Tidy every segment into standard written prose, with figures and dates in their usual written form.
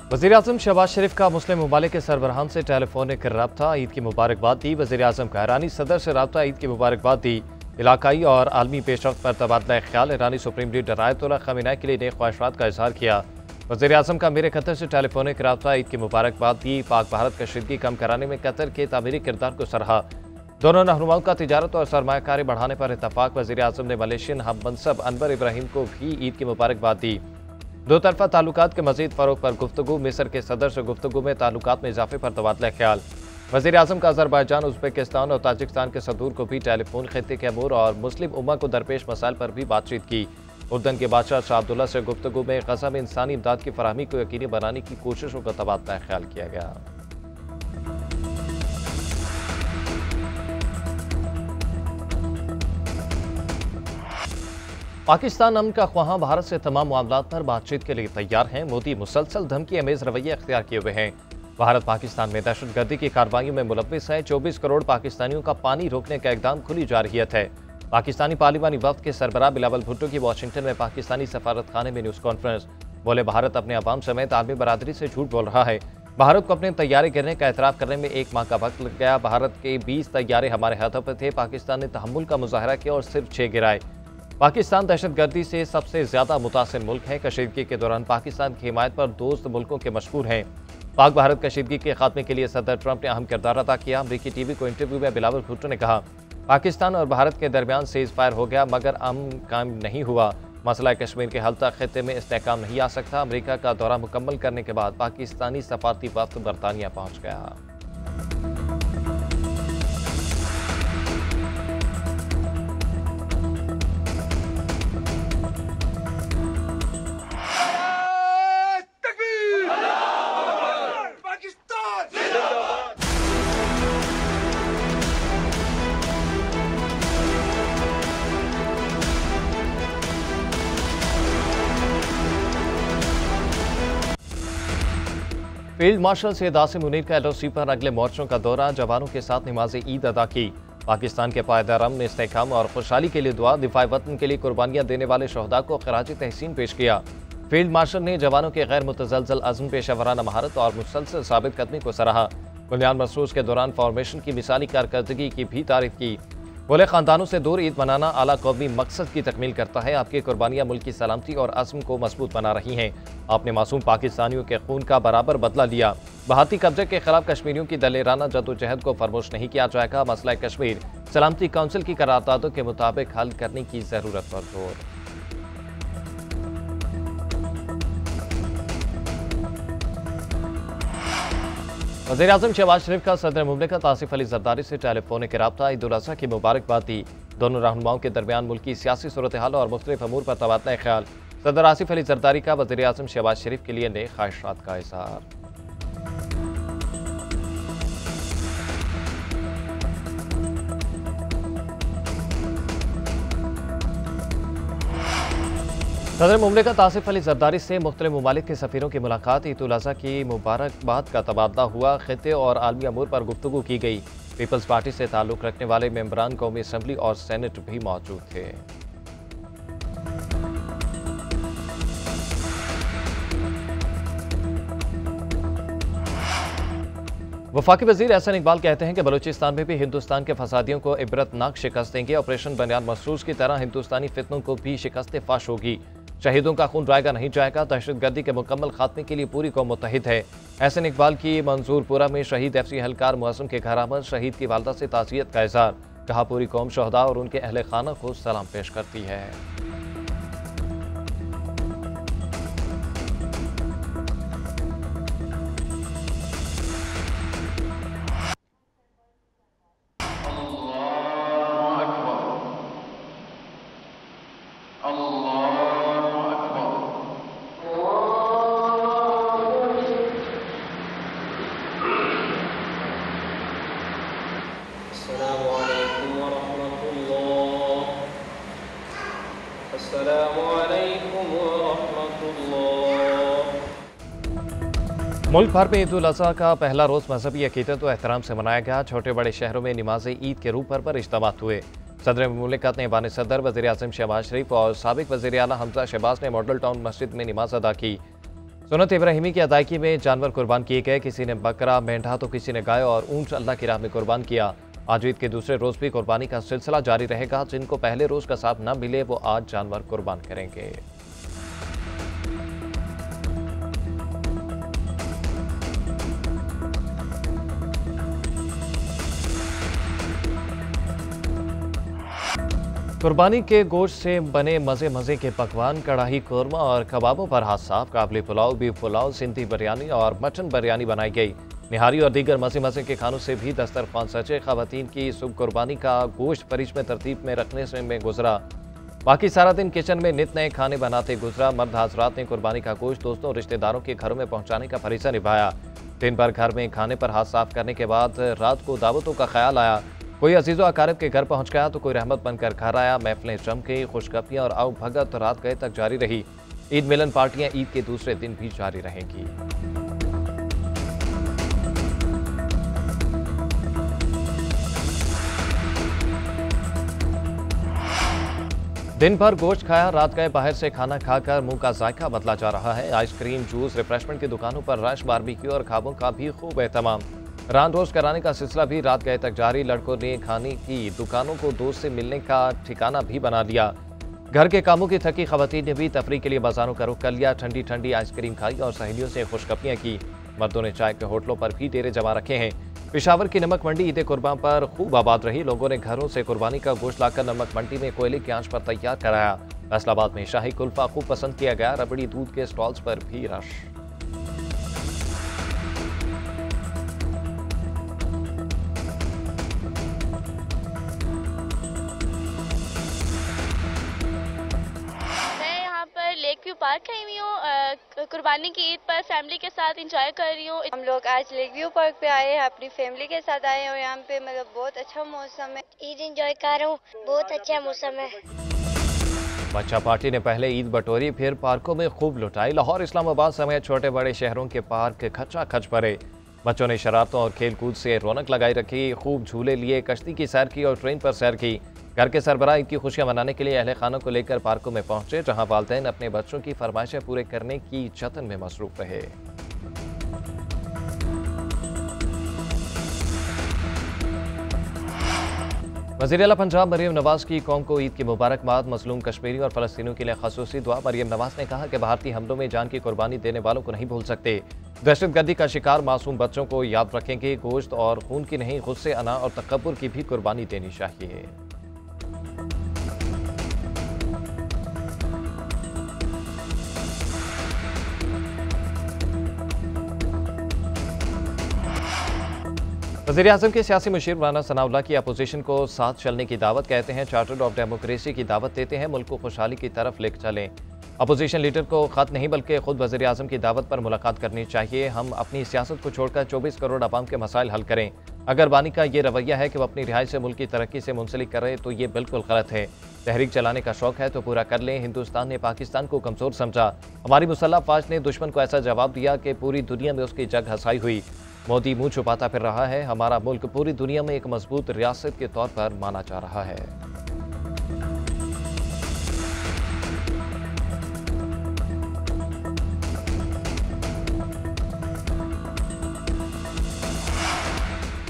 वज़ीर-ए-आज़म शहबाज शरीफ का मुस्लिम ममालिक के सरबराहान से टेलीफोनिक रब्ता, ईद की मुबारकबाद दी। वज़ीर-ए-आज़म का ईरानी सदर से रब्ता, ईद की मुबारकबाद दी। इलाकाई और आलमी पेशरफ्त पर तबादला ख्याल, ईरानी सुप्रीम लीडर आयतुल्लाह ख़ामेनी के लिए नेक ख्वाहिशात का इजहार किया। वज़ीर-ए-आज़म का मीर कतर से टेलीफोनिक रब्ता, ईद की मुबारकबाद दी। पाक भारत कशीदगी कम कराने में कतर के तामीरी किरदार को सराहा। दोनों रहनुमाओं का तिजारत और सरमायाकारी बढ़ाने पर इत्तफाक। वज़ीर-ए-आज़म ने मलेशियन हम मनसब अनवर इब्राहिम को भी ईद की मुबारकबाद दी। दो तरफा ताल्लुकात के मजीद फ़रोग़ पर गुफ्तगू, मिस्र के सदर से गुफ्तगू में ताल्लुकात में इजाफे पर तबादला ख्याल। वज़ीर-ए-आज़म का अज़रबैजान, उज़्बेकिस्तान और ताजिकिस्तान के सदूर को भी टेलीफोन खित्ते के अमूर और मुस्लिम उम्मा को दरपेश मसाइल पर भी बातचीत की। उर्दन के बादशाह शाह अब्दुल्ला से गुफ्तगू में गज़ा में इंसानी इमदाद की फराहमी को यकीनी बनाने की कोशिशों का तबादला ख्याल किया गया। पाकिस्तान अमन का ख्वाहां भारत से तमाम मामलात पर बातचीत के लिए तैयार हैं। मोदी मुसलसल धमकी अमेज रवैया अख्तियार किए हुए हैं। भारत पाकिस्तान में दहशतगर्दी की कार्रवाइयों में मुलव्विस है। 24 करोड़ पाकिस्तानियों का पानी रोकने का इकदाम खुली जारहियत है। पाकिस्तानी पार्लिमानी वफ्द के सरबराह बिलावल भुट्टो की वाशिंगटन में पाकिस्तानी सफारत खाने में न्यूज़ कॉन्फ्रेंस। बोले, भारत अपने अवाम समेत आलमी बरादरी से झूठ बोल रहा है। भारत को अपने तैयारे गिरने का एतराफ़ करने में 1 माह का वक्त लग गया। भारत के 20 तैयारे हमारे हाथों पर थे। पाकिस्तान ने तहम्मुल का मुजाहरा किया और सिर्फ 6 गिराए। पाकिस्तान दहशतगर्दी से सबसे ज्यादा मुतासिर मुल्क है। कशीदगी के दौरान पाकिस्तान की हिमायत पर दोस्त मुल्कों के मशहूर हैं। पाक भारत कशीदगी के खात्मे के लिए सदर ट्रंप ने अहम किरदार अदा किया। अमरीकी टीवी को इंटरव्यू में बिलावल भुट्टो ने कहा, पाकिस्तान और भारत के दरमियान सीज फायर हो गया मगर अमन कायम नहीं हुआ। मसला कश्मीर के हल तक खित्ते में इस्तेहकाम नहीं आ सकता। अमरीका का दौरा मुकम्मल करने के बाद पाकिस्तानी सफारती वफ्द बरतानिया पहुंच गया। फील्ड मार्शल सैयद आसिम मुनीर का LOC पर अगले मोर्चों का दौरा, जवानों के साथ नमाज ईद अदा की। पाकिस्तान के पायदार अमन, इस्तेहकाम और खुशहाली के लिए दुआ, दिफाए वतन के लिए कुर्बानियां देने वाले शहदा को खराज तहसीन पेश किया। फील्ड मार्शल ने जवानों के गैर मुतज़लज़ल अज़्म, पेशावराना महारत और मुसलसल साबित कदमी को सराहा। बुनियाद मसरूज के दौरान फॉर्मेशन की मिसाली कारकर्दगी की भी तारीफ की। बोले, खानदानों से दूर ईद मनाना आला कौमी मकसद की तकमील करता है। आपकी कुर्बानियां मुल्क की सलामती और अज़्म को मजबूत बना रही हैं। आपने मासूम पाकिस्तानियों के खून का बराबर बदला लिया। बहाती कब्जे के खिलाफ कश्मीरियों की दलेराना जद्दोजहद को फरमोश नहीं किया जाएगा। मसला कश्मीर सलामती काउंसिल की करारदादों के मुताबिक हल करने की जरूरत पर जोर। वज़ीर-ए-आज़म शहबाज शरीफ का सदर मुमलिकत आसिफ अली ज़रदारी से टेलीफोनिक रब्ता, ईद उल अज़हा की मुबारकबाद दी। दोनों रहनुमाओं के दरमियान मुल्की सियासी सूरत हाल और मुख्तलिफ अमूर पर तबादला ख्याल। सदर आसिफ अली ज़रदारी का वज़ीर-ए-आज़म शहबाज शरीफ के लिए नेक ख्वाहिशात का इज़हार। सदर मुमलिकत आसिफ अली ज़रदारी से मुख्तलिफ ममालिक के सफ़ीरों की मुलाकात, ईद उल अज़हा की मुबारकबाद का तबादला हुआ। खित्ते और आलमी अमूर पर गुफ्तगू की गई। पीपल्स पार्टी से ताल्लुक़ रखने वाले मेंबरान कौमी असम्बली और सेनेट भी मौजूद थे। वफाकी वज़ीर एहसन इकबाल कहते हैं कि बलूचिस्तान में भी हिंदुस्तान के फसादियों को इबरतनाक शिकस्त देंगे। ऑपरेशन बुनियाद मसरूज की तरह हिंदुस्तानी फितनों को भी शिकस्त फाश होगी। शहीदों का खून रायगा नहीं जाएगा। दहशतगर्दी के मुकम्मल खात्मे के लिए पूरी कौम मुत्तहिद है। एहसन इकबाल की मंजूरपुरा में शहीद FC एहलकार मुअज़्ज़म के घर आमद, शहीद की वालदा से ताज़ियत का इज़हार। कहा, पूरी कौम शहदा और उनके अहले खाना को सलाम पेश करती है। मुल्क भर में ईद उल अज़हा का पहला रोज़ मजहबी अकीदत व एहतराम से मनाया गया। छोटे बड़े शहरों में नमाज ईद के रूप पर इज्तिमात हुए। सदर मुमलिकत ने बान सदर वज़ीर-ए-आज़म शहबाज शरीफ और साबिक वज़ीर आला हमजा शहबाज ने मॉडल टाउन मस्जिद में नमाज अदा की। सुन्नत इब्राहिमी की अदायगी में जानवर कुर्बान किए गए। किसी ने बकरा, मेंढा तो किसी ने गाय और ऊंट अल्लाह की राह में कुर्बान किया। आज ईद के दूसरे रोज भी कुर्बानी का सिलसिला जारी रहेगा। जिनको पहले रोज का साथ न मिले वो आज जानवर कुर्बान करेंगे। कुर्बानी के गोश्त से बने मज़े मज़े के पकवान, कढ़ाई कोरमा और कबाबों पर हाथ साफ। काबली पुलाव, बीफ पुलाव, सिंधी बिरयानी और मटन बिरयानी बनाई गई। निहारी और दीगर मज़े मज़े के खानों से भी दस्तरखान सजे। ख़वातीन की सुबह कुर्बानी का गोश्त फ्रिज में तरतीब में रखने से में गुजरा। बाकी सारा दिन किचन में नित नए खाने बनाते गुजरा। मर्द हजरात ने कुर्बानी का गोश्त दोस्तों रिश्तेदारों के घरों में पहुँचाने का फरीज़ा निभाया। दिन भर घर में खाने पर हाथ साफ करने के बाद रात को दावतों का ख्याल आया। कोई अजीज़ो अकारिब के घर पहुंच गया तो कोई रहमत बनकर घर आया। महफिलें जमके, खुशखबरियाँ और आओ भगत रात गए तक जारी रही। ईद मिलन पार्टियां ईद के दूसरे दिन भी जारी रहेंगी। दिन भर गोश्त खाया, रात गए बाहर से खाना खाकर मुंह का जायका बदला जा रहा है। आइसक्रीम, जूस, रिफ्रेशमेंट की दुकानों पर रश, बारबेक्यू और खाबों का भी खूब एहतमाम। रान रोज कराने का सिलसिला भी रात गए तक जारी। लड़कों ने खाने की दुकानों को दोस्त से मिलने का ठिकाना भी बना लिया। घर के कामों की थकी खवातीन ने भी तफरीह के लिए बाजारों का रुख कर लिया। ठंडी ठंडी आइसक्रीम खाई और सहेलियों से खुशखबरियां की। मर्दों ने चाय के होटलों पर भी डेरे जमा रखे हैं। पेशावर की नमक मंडी ईद कुर्बान पर खूब आबाद रही। लोगों ने घरों से कुर्बानी का गोश्त लाकर नमक मंडी में कोयले की आंच पर तैयार कराया। फैसलाबाद में शाही कुल्फा खूब पसंद किया गया। रबड़ी दूध के स्टॉल्स पर भी रश। लेक व्यू पार्क आई हुई हूँ। कुर्बानी की ईद पर फैमिली के साथ एंजॉय कर रही हूँ। हम लोग आज लेक व्यू पार्क पे आए हैं, अपनी फैमिली के साथ आए हैं और यहाँ पे मतलब बहुत अच्छा मौसम है। ईद एंजॉय कर रहा हूँ, बहुत अच्छा मौसम है। बच्चा पार्टी ने पहले ईद बटोरी, फिर पार्कों में खूब लुटाई। लाहौर, इस्लामाबाद समेत छोटे बड़े शहरों के पार्क खचाखच भरे। बच्चों ने शरारतों और खेल कूद से रौनक लगाई रखी। खूब झूले लिए, कश्ती की सैर की और ट्रेन पर सैर की। घर के सरबराह ईद की खुशियां मनाने के लिए अहले खानों को लेकर पार्कों में पहुंचे, जहां वालिदैन अपने बच्चों की फरमाइशें पूरे करने की जतन में मसरूफ रहे। वज़ीर आला पंजाब मरियम नवाज की कौम को ईद की मुबारकबाद। मजलूम कश्मीरी और फलस्तीनियों के लिए खसूसी दुआ। मरियम नवाज ने कहा कि भारतीय हमलों में जान की कुर्बानी देने वालों को नहीं भूल सकते। दहशतगर्दी का शिकार मासूम बच्चों को याद रखेंगे। गोश्त और खून की नहीं, गुस्से, अना और तकब्बुर की भी कुर्बानी देनी चाहिए। वज़ीर आज़म के सियासी मुशीर मौलाना सनाउल्लाह की अपोजिशन को साथ चलने की दावत। कहते हैं चार्टर ऑफ डेमोक्रेसी की दावत देते हैं, मुल्क को खुशहाली की तरफ लेकर चलें। अपोजिशन लीडर को खत नहीं बल्कि खुद वज़ीर आज़म की दावत पर मुलाकात करनी चाहिए। हम अपनी सियासत को छोड़कर 24 करोड़ अवाम के मसाइल हल करें। अगर बानी का ये रवैया है कि वो अपनी रिहाई से मुल्क की तरक्की से मुंसलिक कर रहे तो ये बिल्कुल गलत है। तहरीक चलाने का शौक है तो पूरा कर लें। हिंदुस्तान ने पाकिस्तान को कमज़ोर समझा। हमारी मुसल्लह फ़ौज ने दुश्मन को ऐसा जवाब दिया कि पूरी दुनिया में उसकी जग हसाई हुई। मोदी मुंह छुपाता फिर रहा है। हमारा मुल्क पूरी दुनिया में एक मजबूत रियासत के तौर पर माना जा रहा है।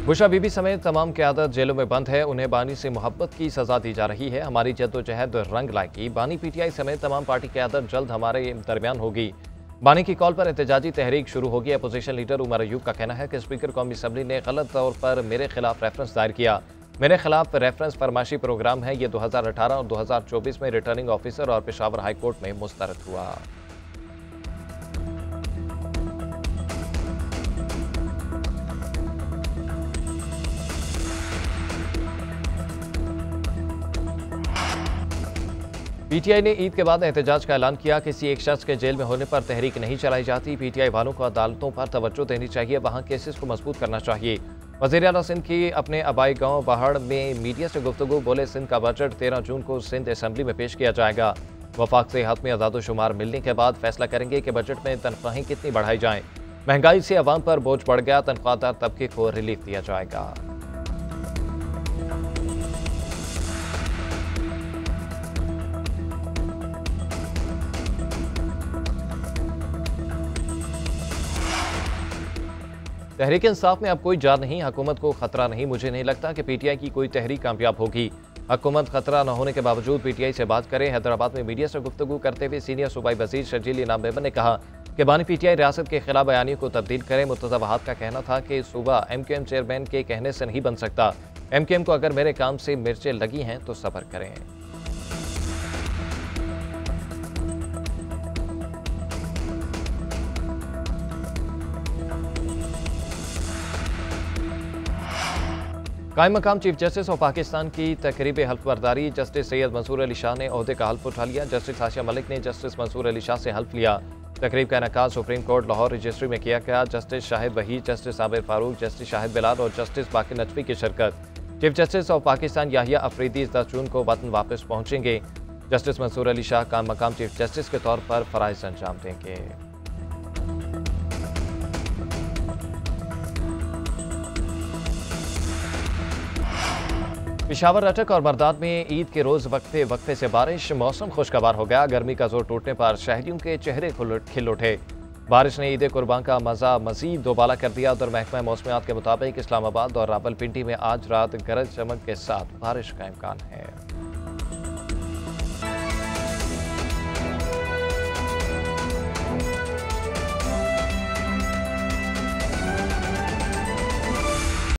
बुशा बीबी समेत तमाम क़यादत जेलों में बंद है। उन्हें बानी से मोहब्बत की सजा दी जा रही है। हमारी जद्दोजहद रंग लाएगी। बानी पीटीआई समेत तमाम पार्टी क़यादत जल्द हमारे दरमियान होगी। बानी की कॉल पर एहतजाजी तहरीक शुरू होगी। अपोजिशन लीडर उमर अयूब का कहना है कि स्पीकर कौमी असम्बली ने गलत तौर पर मेरे खिलाफ रेफरेंस दायर किया। मेरे खिलाफ रेफरेंस फरमाशी प्रोग्राम है। ये 2018 और 2024 में रिटर्निंग ऑफिसर और पेशावर हाई कोर्ट में मुस्तरद हुआ। पीटीआई ने ईद के बाद एहतजाज का ऐलान किया। किसी एक शख्स के जेल में होने पर तहरीक नहीं चलाई जाती। पीटीआई वालों को अदालतों पर तवज्जो देनी चाहिए, वहाँ केसेस को मजबूत करना चाहिए। वज़ीर आला सिंध की अपने आबाई गांव बाहड़ में मीडिया से गुफ्तगू। बोले सिंध का बजट 13 जून को सिंध असम्बली में पेश किया जाएगा। वफाक से हाथ में आज़ादोशुमार मिलने के बाद फैसला करेंगे कि बजट में तनख्वाहें कितनी बढ़ाई जाएं। महंगाई से अवाम पर बोझ बढ़ गया, तनख्वाहदार तबके को रिलीफ दिया जाएगा। तहरीक इंसाफ में अब कोई जान नहीं, हुकूमत को खतरा नहीं। मुझे नहीं लगता कि पीटीआई की कोई तहरीक कामयाब होगी। हुकूमत खतरा न होने के बावजूद पीटीआई से बात करे। हैदराबाद में मीडिया से गुफ्तगू करते हुए सीनियर सूबाई वजीर शर्जील इनाम मेमन ने कहा कि बानी पीटीआई रियासत के खिलाफ बयानियों को तब्दील करे। मुर्तज़ा वहाब का कहना था कि सूबा एमक्यूएम चेयरमैन के कहने से नहीं बन सकता। एमक्यूएम को अगर मेरे काम से मिर्चें लगी हैं तो सब्र करें। कायम मकाम चीफ जस्टिस ऑफ पाकिस्तान की तकरीब हल्फबरदारी जस्टिस सैयद मंसूर अली शाह ने ओहदे का हल्फ उठा लिया। जस्टिस आसिया मलिक ने जस्टिस मंसूर अली शाह से हल्फ लिया। तकरीब का इनेकाद सुप्रीम कोर्ट लाहौर रजिस्ट्री में किया गया। Justice Shahid Waheed, justice Aabir Farooq, justice Shahid Bilal और जस्टिस बाकी नजफी की शिरकत। Chief justice of Pakistan Yahya Afridi 10 June को वतन वापस पहुंचेंगे। जस्टिस मंसूर अली शाह कायम मकाम चीफ जस्टिस के तौर पर फराइज अंजाम देंगे। पिशावर, अटक और बरदात में ईद के रोज वक्फे वक्फे से बारिश। मौसम खुशगवार हो गया। गर्मी का जोर टूटने पर शहरियों के चेहरे खिल उठे। बारिश ने ईद कुर्बान का मजा मजीद दोबाला कर दिया। उधर महकमा मौसमियात के मुताबिक इस्लामाबाद और रावलपिंडी में आज रात गरज चमक के साथ बारिश का इम्कान है।